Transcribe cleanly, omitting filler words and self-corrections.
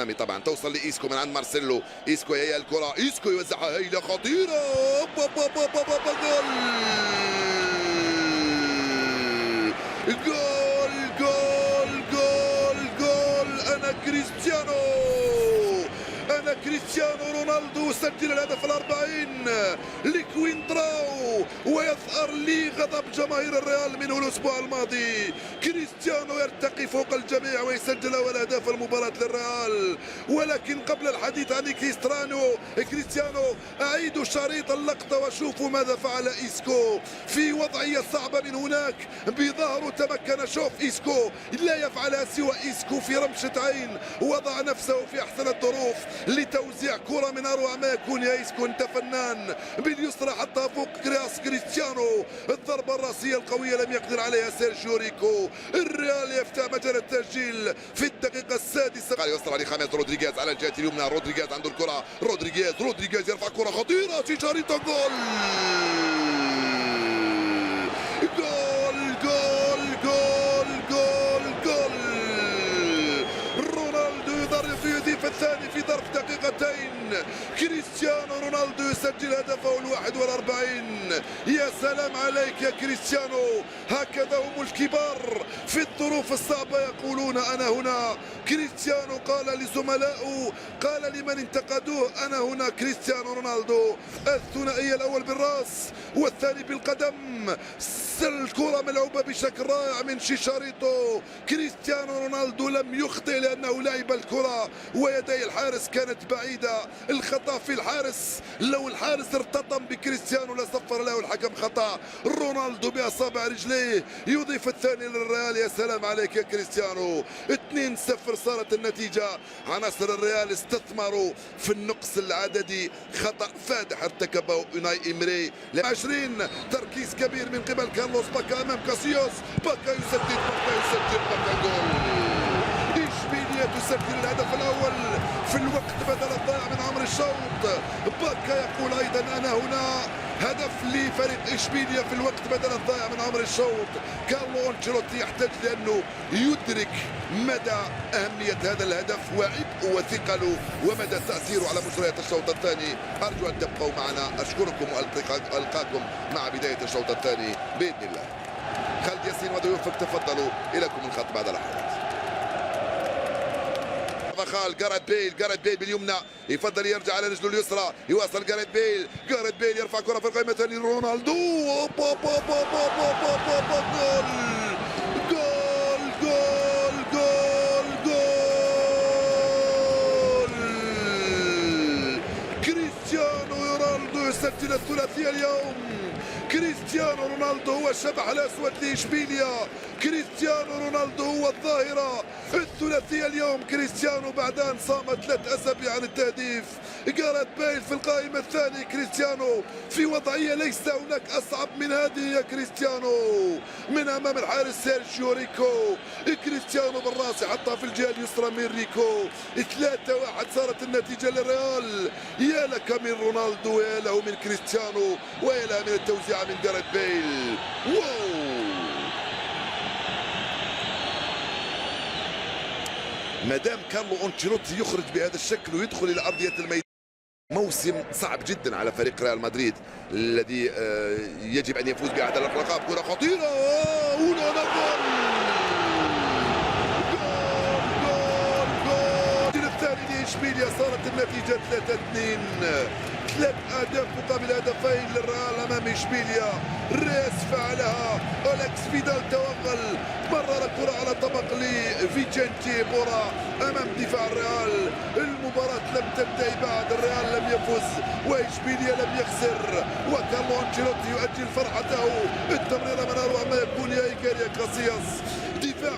الامامي طبعا، توصل لايسكو من عند مارسيلو. ايسكو هي الكره، ايسكو يوزعها هيله خطيره. جول جول جول جول. انا كريستيانو رونالدو سجل الهدف ال40 لكوينتراو، ويظهر لي غضب جماهير الريال منه الاسبوع الماضي. كريستيانو يرتقي فوق الجميع ويسجل اول اهداف المباراه للريال. ولكن قبل الحديث عن كريستيانو اعيد شريط اللقطه وشوفوا ماذا فعل ايسكو في وضعيه صعبه من هناك بظهره. تمكن، شوف ايسكو لا يفعلها سوى ايسكو في رمشه عين، وضع نفسه في احسن الظروف لتوزيع كرة من اروع ما يكون. يا ايسكو انت فنان، باليسرى حطها فوق راس كريستيانو. الضربة الراسية القوية لم يقدر عليها سيرجيو ريكو. الريال يفتح مجال التسجيل في الدقيقة السادسة. قال يوصل عليه خامس رودريغيز على الجهة اليمنى. رودريغيز عنده الكرة، رودريغيز يرفع كرة خطيرة في شريطة. جول جول جول جول جول جول. رونالدو يضيف الثاني في ظرف دقيقتين. كريستيانو رونالدو يسجل هدفه ال41. يا سلام عليك يا كريستيانو، هكذا هم الكبار في الظروف الصعبة يقولون أنا هنا. كريستيانو قال لزملائه، قال لمن انتقدوه أنا هنا. كريستيانو رونالدو الثنائية، الأول بالرأس والثاني بالقدم. الكرة ملعوبة بشكل رائع من شيشاريتو. كريستيانو رونالدو لم يخطئ لأنه لعب الكرة ويدي الحارس كانت بعيدة. الخطأ في الحارس، لو الحارس ارتطم بكريستيانو لصفر له الحكم خطأ. رونالدو بأصابع رجليه يضيف الثاني للريال. يا سلام عليك يا كريستيانو. 2-0 صارت النتيجة. عناصر الريال استثمروا في النقص العددي. خطأ فادح ارتكبه اوناي إيمري. 20 تركيز كبير من قبل كارلوس باكا امام كاسيوس. باكا يسدد، باكا جول. إشبيلية تسجل الهدف الأول في الوقت بدل الضائع من عمر الشوط. باكا يقول أيضا أنا هنا. هدف لفريق إشبيلية في الوقت بدل الضائع من عمر الشوط. كارلو أنشيلوتي يحتاج لأنه يدرك مدى أهمية هذا الهدف وعبء وثقله ومدى تأثيره على مجريات الشوط الثاني. أرجو أن تبقوا معنا. أشكركم وألقاكم مع بداية الشوط الثاني بإذن الله. خالد ياسين وضيوفك تفضلوا، إليكم الخط بعد لحظات. جاريث بيل باليمنى، يفضل يرجع على رجله اليسرى، يواصل جاريث بيل يرفع كرة في القائمة الثانية لرونالدو. جول جول جول جول جول. كريستيانو رونالدو يسجل الثلاثية اليوم. كريستيانو رونالدو هو الشبح الأسود لإشبيلية. كريستيانو رونالدو هو الظاهرة. الثلاثية اليوم. كريستيانو بعد أن صام 3 أسابيع عن التهديف. جاريث بيل في القائمة الثانية. كريستيانو في وضعية ليس هناك أصعب من هذه يا كريستيانو، من أمام الحارس سيرجيو ريكو. كريستيانو بالراس حطها في الجهة اليسرى من ريكو. 3-1 صارت النتيجة للريال. يا لك من رونالدو، يا له من كريستيانو، ويا له من التوزيع من جاريث بيل. واو. مادام كارلو أنشيلوتي يخرج بهذا الشكل ويدخل إلى أرضية الميدان، موسم صعب جدا على فريق ريال مدريد الذي يجب أن يفوز بأحد الألقاب. كرة خطيرة ونانا. جول الثاني لإشبيلية. صارت النتيجة 3-2. 3 أهداف مقابل هدفين للريال أمام إشبيلية. ريس فعلها، أليكس فيدال توغل، مرر الكرة على طبق لفيتشينتي بورا أمام دفاع الريال. المباراة لم تنتهي بعد. الريال لم يفز وإشبيلية لم يخسر، وكارلو أنشيلوتي يؤجل فرحته. التمريرة من أروع ما يكون يا إيكاريا كاسياس. دفاع